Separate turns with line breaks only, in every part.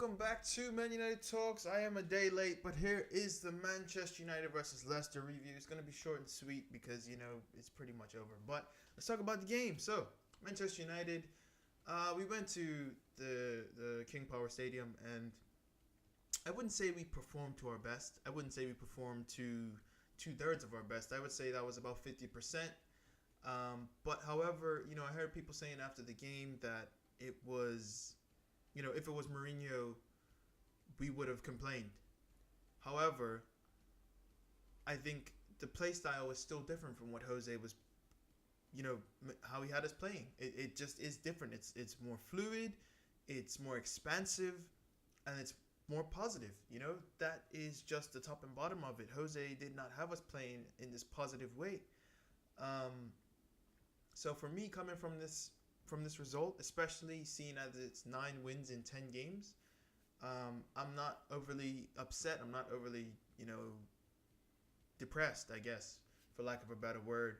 welcome back to Man United Talks. I am a day late, but here is the Manchester United versus Leicester review. It's going to be short and sweet because, it's pretty much over. But let's talk about the game. So, Manchester United, we went to the King Power Stadium, and I wouldn't say we performed to our best. I wouldn't say we performed to two-thirds of our best. I would say that was about 50%. But however, I heard people saying after the game that it was, if it was Mourinho, we would have complained. However, I think the play style is still different from what Jose was, how he had us playing. It just is different. It's more fluid, it's more expansive, and it's more positive. That is just the top and bottom of it. Jose did not have us playing in this positive way. So for me, coming from this result, especially seeing as it's 9 wins in 10 games, I'm not overly upset. I'm not overly, depressed, I guess, for lack of a better word.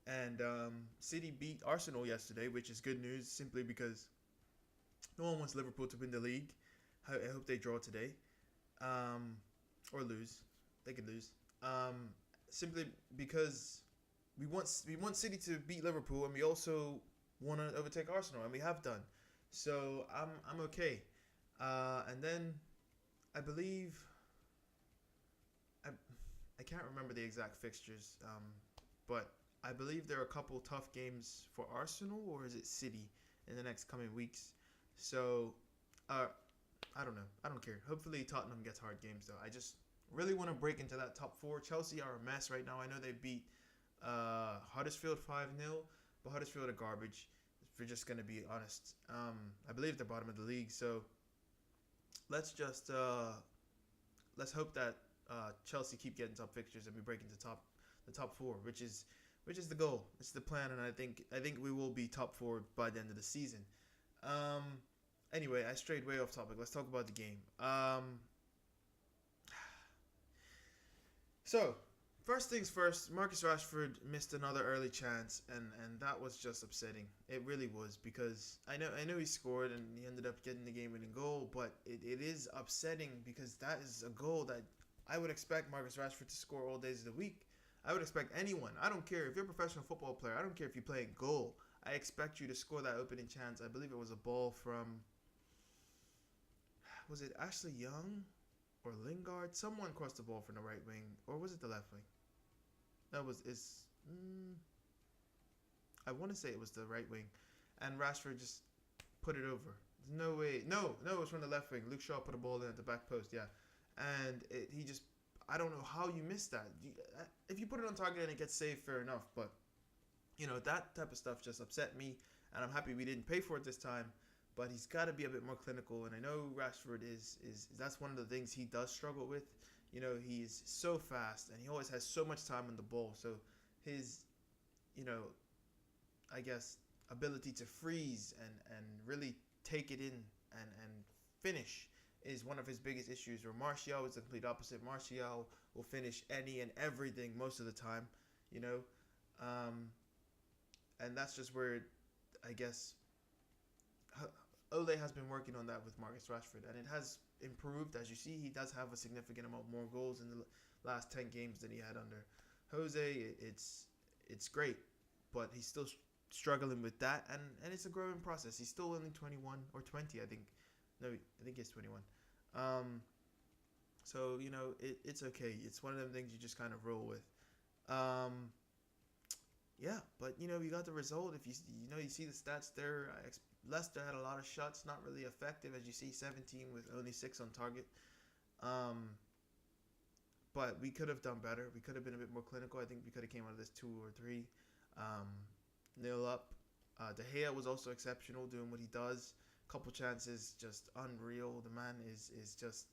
And City beat Arsenal yesterday, which is good news, simply because no one wants Liverpool to win the league. I hope they draw today, or lose. They could lose, simply because we want City to beat Liverpool, and we also want to overtake Arsenal, and we have done. So I'm okay. And then I believe I can't remember the exact fixtures, but I believe there are a couple tough games for Arsenal, or is it City, in the next coming weeks. So I don't know. I don't care. Hopefully Tottenham gets hard games though. I just really want to break into that top 4. Chelsea are a mess right now. I know they beat Huddersfield 5-0, but Huddersfield are garbage, if we're just going to be honest. I believe they're bottom of the league, so let's just let's hope that Chelsea keep getting top fixtures and we break into the top 4, which is the goal. It's the plan, and I think we will be top 4 by the end of the season. Anyway, I strayed way off topic. Let's talk about the game. So, first things first, Marcus Rashford missed another early chance, and that was just upsetting. It really was, because I know he scored and he ended up getting the game-winning goal, but it is upsetting because that is a goal that I would expect Marcus Rashford to score all days of the week. I would expect anyone. I don't care if you're a professional football player. I don't care if you play a goal. I expect you to score that opening chance. I believe it was a ball from, was it Ashley Young or Lingard? Someone crossed the ball from the right wing, or was it the left wing? I want to say it was the right wing, and Rashford just put it over. There's no way. No, it was from the left wing. Luke Shaw put a ball in at the back post, yeah, and he just, I don't know how you missed that. If you put it on target and it gets saved, fair enough, but that type of stuff just upset me, and I'm happy we didn't pay for it this time. But he's got to be a bit more clinical, and I know Rashford is that's one of the things he does struggle with. He's so fast, and he always has so much time on the ball. So his, I guess, ability to freeze and really take it in and finish is one of his biggest issues. Where Martial is the complete opposite. Martial will finish any and everything most of the time, and that's just where, I guess, Ole has been working on that with Marcus Rashford, and it has improved. As you see, he does have a significant amount more goals in the last 10 games than he had under Jose. It's great, but he's still struggling with that, and it's a growing process. He's still only 21 or 20, I think. No, I think he's 21. So it's okay. It's one of them things you just kind of roll with. Yeah, but you got the result. If you see the stats there. Leicester had a lot of shots, not really effective, as you see, 17 with only 6 on target. But we could have done better. We could have been a bit more clinical. I think we could have came out of this 2 or 3 nil up. De Gea was also exceptional doing what he does. Couple chances, just unreal. The man is just,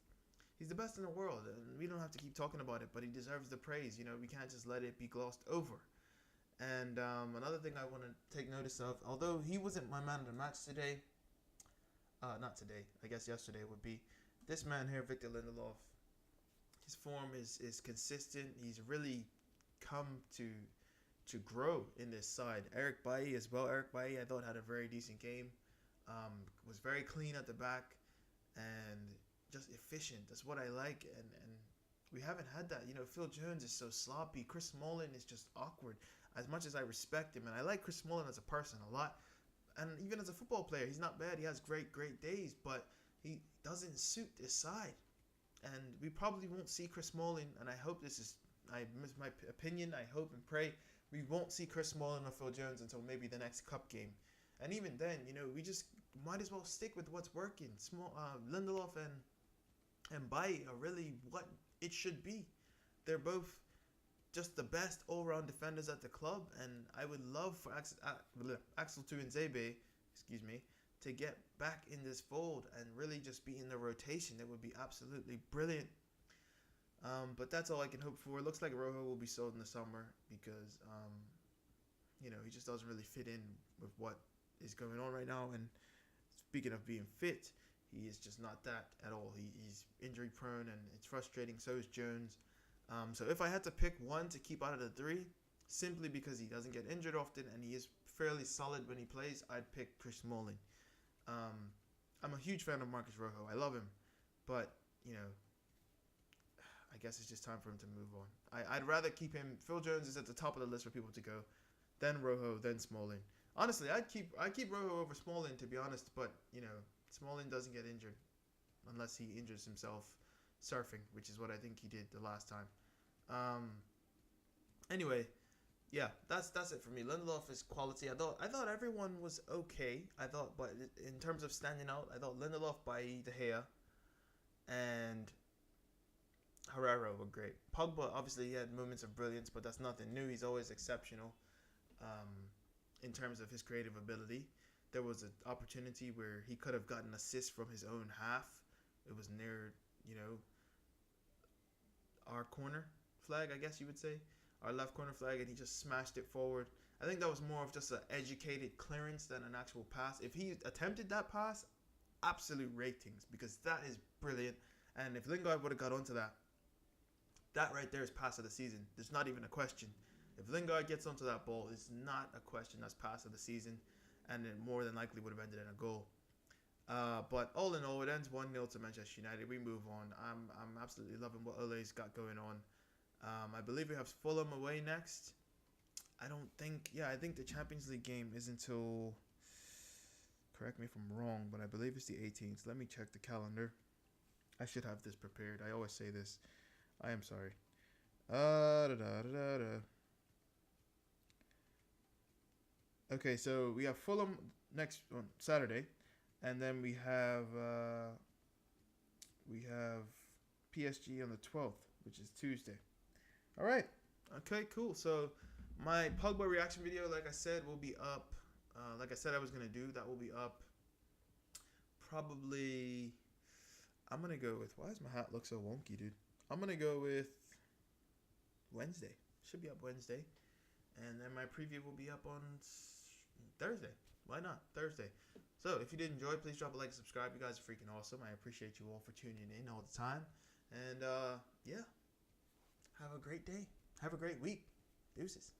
he's the best in the world, and we don't have to keep talking about it, but he deserves the praise. We can't just let it be glossed over. And another thing I want to take notice of, although he wasn't my man of the match today, not today, I guess yesterday would be, this man here, Victor Lindelof. His form is consistent. He's really come to grow in this side. Eric Bailly as well. Eric Bailly, I thought, had a very decent game. Was very clean at the back. and just efficient. That's what I like, and we haven't had that. Phil Jones is so sloppy. Chris Smalling is just awkward. As much as I respect him, and I like Chris Smalling as a person a lot, and even as a football player, he's not bad. He has great days, but he doesn't suit this side. And we probably won't see Chris Smalling, and I hope I miss my opinion. I hope and pray we won't see Chris Smalling or Phil Jones until maybe the next cup game. And even then, we just might as well stick with what's working. Lindelof and Bailly are really what it should be. They're both just the best all-round defenders at the club, and I would love for Axel Tuanzebe, to get back in this fold and really just be in the rotation. It would be absolutely brilliant. But that's all I can hope for. It looks like Rojo will be sold in the summer because, he just doesn't really fit in with what is going on right now. And speaking of being fit, he is just not that at all. He's injury prone, and it's frustrating. So is Jones. So if I had to pick one to keep out of the three, simply because he doesn't get injured often and he is fairly solid when he plays, I'd pick Chris Smalling. I'm a huge fan of Marcus Rojo. I love him. But, I guess it's just time for him to move on. I'd rather keep him. Phil Jones is at the top of the list for people to go. Then Rojo, then Smalling. Honestly, I'd keep Rojo over Smalling, to be honest. But, Smalling doesn't get injured unless he injures himself surfing, which is what I think he did the last time. Anyway, yeah, that's it for me. Lindelof is quality. I thought everyone was okay. But in terms of standing out, I thought Lindelof, Bailly, De Gea, and Herrera were great. Pogba, obviously, he had moments of brilliance, but that's nothing new. He's always exceptional in terms of his creative ability. There was an opportunity where he could have gotten assists from his own half. It was near, our corner flag, I guess you would say. Our left corner flag, and he just smashed it forward. I think that was more of just an educated clearance than an actual pass. If he attempted that pass, absolute ratings, because that is brilliant. And if Lingard would have got onto that right there is pass of the season. There's not even a question. If Lingard gets onto that ball, it's not a question. That's pass of the season, and it more than likely would have ended in a goal. But all in all, it ends 1-0 to Manchester United. We move on. I'm absolutely loving what Ole's got going on. I believe we have Fulham away next. I think the Champions League game is until, correct me if I'm wrong, but I believe it's the 18th. Let me check the calendar. I should have this prepared. I always say this. I am sorry. Okay, so we have Fulham next on Saturday, and then we have PSG on the 12th, which is Tuesday. All right. Okay, cool. So my Pogba reaction video, like I said, will be up. Like I said I was going to do, that will be up probably. I'm going to go with, why does my hat look so wonky, dude? I'm going to go with Wednesday. Should be up Wednesday. And then my preview will be up on Thursday. Why not? Thursday. So if you did enjoy, please drop a like and subscribe. You guys are freaking awesome. I appreciate you all for tuning in all the time. And, yeah. Have a great day. Have a great week. Deuces.